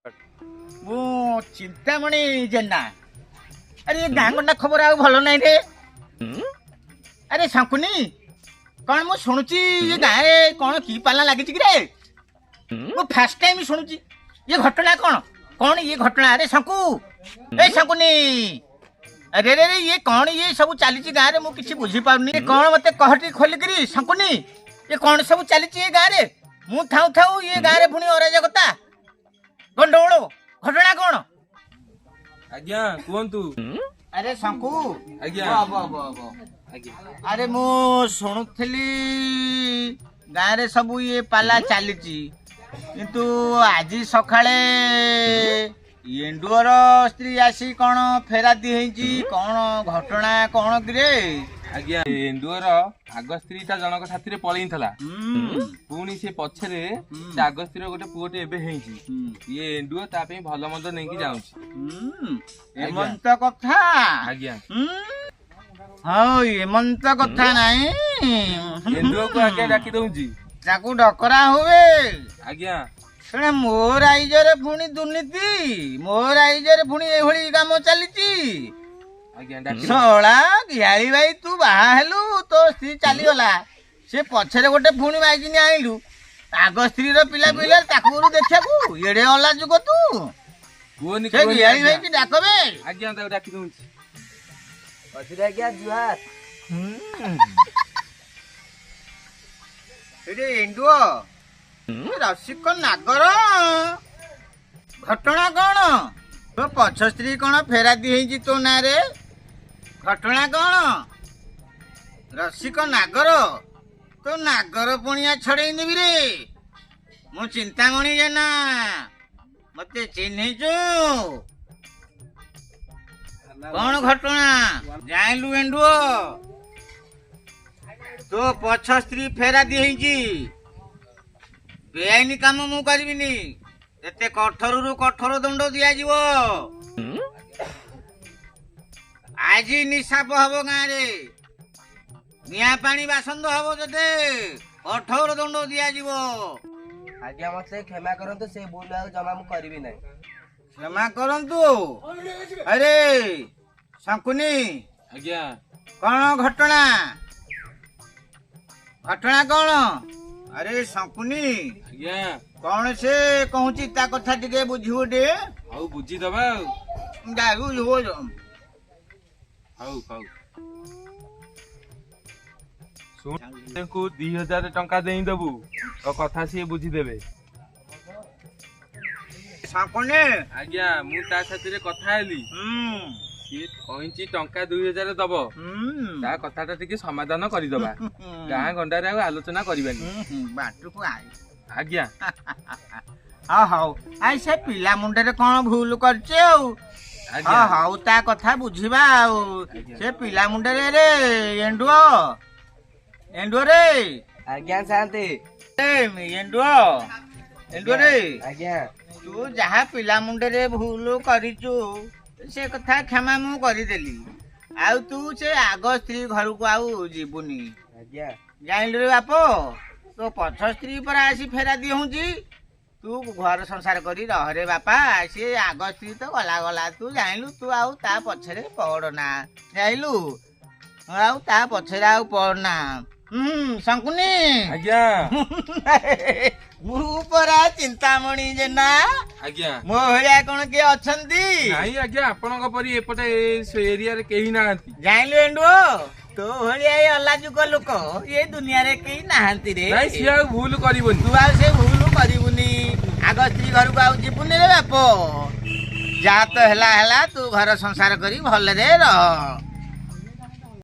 ମୁଁ ଚିନ୍ତାମଣି ଜେନା। ଆରେ ଗାଁ ଗଣ୍ଡା ଖବର ଆଉ ଭଲ ନାହିଁ ରେ। ଆରେ ଶଙ୍କୁନି କଣ ମୁଁ ଶୁଣୁଛି ଏ ଗାଁରେ କଣ କି ପାଲା ଲାଗିଛି କି ରେ? ମୁଁ ଫାର୍ଷ୍ଟ ଟାଇମ ଶୁଣୁଛି ଏ ଘଟଣା। କଣ କଣ ଇଏ ଘଟଣା? ଆରେ ଶଙ୍କୁ, ଏ ଶଙ୍କୁନି, ଆରେ ରେ ଇଏ କଣ ଇଏ ସବୁ ଚାଲିଛି ଗାଁରେ? ମୁଁ କିଛି ବୁଝିପାରୁନି। କଣ ମତେ କହ ଟିକେ ଖୋଲିକିରି ଶଙ୍କୁନି, ଏ କଣ ସବୁ ଚାଲିଛି ଏ ଗାଁରେ? ମୁଁ ଥାଉ ଥାଉ ଏ ଗାଁରେ ପୁଣି ଅରାଜକତା ଗଣ୍ଡଗୋଳ ଘଟଣା କଣ? ଆଜ୍ଞା କୁହନ୍ତୁ। ଆରେ ଶଙ୍କୁ, ଆଜ୍ଞା। ଆଜ୍ଞା ଆରେ ମୁଁ ଶୁଣୁଥିଲି ଗାଁରେ ସବୁ ଇଏ ପାଲା ଚାଲିଛି, କିନ୍ତୁ ଆଜି ସକାଳେ ଏଣ୍ଡୁଅର ସ୍ତ୍ରୀ ଆସି କଣ ଫେରାତି ହେଇଛି, କଣ ଘଟଣା କଣ କିରେ? ଆଜ୍ଞା ଏଣ୍ଡୁଅର ଆଗ ସ୍ତ୍ରୀ ତା ଜଣକ ସାଥିରେ ପଳେଇଥିଲା। ପୁଣି ସେ ପଛରେ ସେ ଆଗ ସ୍ତ୍ରୀର ଗୋଟେ ପୁଅଟେ ଏବେ ହେଇଛି। ଇଏ ଏଣ୍ଡୁଅ ତା ପାଇଁ ଭଲ ମନ୍ଦ ନେଇକି ଯାଉଛି। ଏମନ୍ତ କଥା? ଆଜ୍ଞା ହଉ ଏମନ୍ତ କଥା ନାହିଁ। ଏଣ୍ଡୁଅକୁ ଆଜ୍ଞା ଡାକି ଦଉଛି। ତାକୁ ଡକରା ହୁଏ। ଆଜ୍ଞା ଶୁଣେ, ମୋ ରାଇଜରେ ପୁଣି ଦୁର୍ନୀତି, ମୋ ରାଇଜରେ ପୁଣି ଏଇଭଳି କାମ ଚାଲିଛି। ଆଜ୍ଞା ଡାକି ଶଳା ଘିଆଳି ଭାଇ, ତୁ ବାହା ହେଲୁ, ତୋ ସ୍ତ୍ରୀ ଚାଲିଗଲା, ସେ ପଛରେ ଗୋଟେ ପୁଣି ମାଇକିନି ଆଣିଲୁ। ଆଗ ସ୍ତ୍ରୀର ପିଲା ପିଲା ତାକୁ ଦେଖିବାକୁ ଏଡେ ଅଲା ଯୁଗ ତୁ। କୁହନି ସେ ଘିଆଳି ଭାଇକି ଡାକବେ। ଆଜ୍ଞା ତାକୁ ଡାକି ଦଉଛି। ଆଜ୍ଞା ଜୁହାର। ଏରେ ଏଣ୍ଡୁଅ, ରସିକ ନାଗର, ଘଟଣା କଣ? ତୋ ପଛ ସ୍ତ୍ରୀ କଣ ଫେରାତି ହେଇଛି ତୋ ନାଁରେ? ଘଟଣା କଣ? ରସିକ ନାଗର, ତୋ ନାଗର ପଣିଆ ଛଡେଇ ନେବି ରେ। ମୁଁ ଚିନ୍ତାମଣି ଜେନା, ମତେ ଚିହ୍ନିଛୁ? କଣ ଘଟଣା ଜାଣିଲୁ ଏଣ୍ଡୁଅ? ତୋ ପଛ ସ୍ତ୍ରୀ ଫେରାତି ହେଇଛି। ବେଆଇନ କାମ ମୁଁ କରିବିନି। ଏତେ କଠୋରରୁ କଠୋର ଦଣ୍ଡ ଦିଆଯିବ। ଆଜି ନିଶାପ ହବ ଗାଁରେ, ନିଆଁ ପାଣି ବାସନ୍ଦ ହବ, ତତେ କଠୋର ଦଣ୍ଡ ଦିଆଯିବ। ଆଜ୍ଞା ମତେ କ୍ଷମା କରନ୍ତୁ, ସେ ଭୁଲ ଆଉ ଜମା ମୁଁ କରିବି ନାହିଁ। କ୍ଷମା କରନ୍ତୁ? ଆରେ ଶଙ୍କୁନି, ଆଜ୍ଞା କଣ ଘଟଣା? ଘଟଣା କଣ? ଆରେ ଶଙ୍କୁନି, ଆଜ୍ଞା କଣ ସେ କହୁଛି ତା କଥା ଟିକେ ବୁଝିବୁ ଟେ। ହଉ ବୁଝିଦବା ଆଉ। ହଉ ହଉ ଶୁଣ, ତାଙ୍କୁ 2000 ଟଙ୍କା ଦେଇଦବୁ, ତୋ କଥା ସିଏ ବୁଝିଦେବେ। ଶଙ୍କୁନି, ଆଜ୍ଞା ମୁଁ ତା ସାଥିରେ କଥା ହେଲି। ସିଏ କହିଛି ଟଙ୍କା 2000 ଦବ। ତା କଥାଟା ଟିକେ ସମାଧାନ କରିଦବା। ଗାଁ ଗଣ୍ଡାରେ ଆଉ ଆଲୋଚନା କରିବାନି। ବାଟକୁ ଆଇ। ଆଜ୍ଞା ହଁ ହଉ, ଆଇ ସେ ପିଲା ମୁଣ୍ଡରେ କଣ ଭୁଲ କରିছে ଆଉ। ଆଜ୍ଞା ହଁ ହଉ, ତା କଥା ବୁଝିବା ଆଉ। ସେ ପିଲା ମୁଣ୍ଡରେ ରେ ଏଣ୍ଡୁଅ, ଏଣ୍ଡୁଅ ରେ, ଆଜ୍ଞା ଶାନ୍ତି। ଏଣ୍ଡୁଅ, ଏଣ୍ଡୁଅ ରେ, ଆଜ୍ଞା ତୁ ଯାହା ପିଲା ମୁଣ୍ଡରେ ଭୁଲ କରିଛୁ ସେ କଥା କ୍ଷମା ମୁଁ କରିଦେଲି। ଆଉ ତୁ ସେ ଆଗ ସ୍ତ୍ରୀ ଘରକୁ ଆଉ ଯିବୁନି, ଆଜ୍ଞା ଜାଣିଲୁ ରେ ବାପ। ତୋ ପଛ ସ୍ତ୍ରୀ ପରା ଆସି ଫେରାତି ହଉଛି। ତୁ ଘର ସଂସାର କରି ରହରେ ବାପା। ସେ ଆଗ ସ୍ତ୍ରୀ ତ ଗଲା ଗଲା, ତୁ ଜାଣିଲୁ। ତୁ ଆଉ ତା ପଛରେ ପଡନା, ଜାଣିଲୁ? ଆଉ ତା ପଛରେ ଆଉ ପଡନା। ଶଙ୍କୁନି, ଆଜ୍ଞା ମୁଁ ପରା ଚିନ୍ତାମଣି ଜେନା। ଆଜ୍ଞା ମୋ ଭଳିଆ କଣ କିଏ ଅଛନ୍ତି? ନାଇଁ ଆଜ୍ଞା, ଆପଣଙ୍କ ପରି ଏପଟେ ଏରିଆରେ କେହି ନାହାନ୍ତି। ଜାଣିଲୁ ଏଣ୍ଡୁଅ, ତୋ ଭଳିଆ ଏ ଅଲାଜୁକ ଲୋକ ଏ ଦୁନିଆରେ କେହି ନାହାନ୍ତି ରେ। ନାଇଁ ସିଏ ଆଉ ଭୁଲ କରିବନି। ତୁ ଆଉ ସେ ଭୁଲ କରିବୁନି। ଆଗ ସ୍ତ୍ରୀ ଘରକୁ ଆଉ ଯିବୁନି ରେ ବାପ। ଯାହା ତ ହେଲା ହେଲା, ତୁ ଘର ସଂସାର କରି ଭଲରେ ରହ।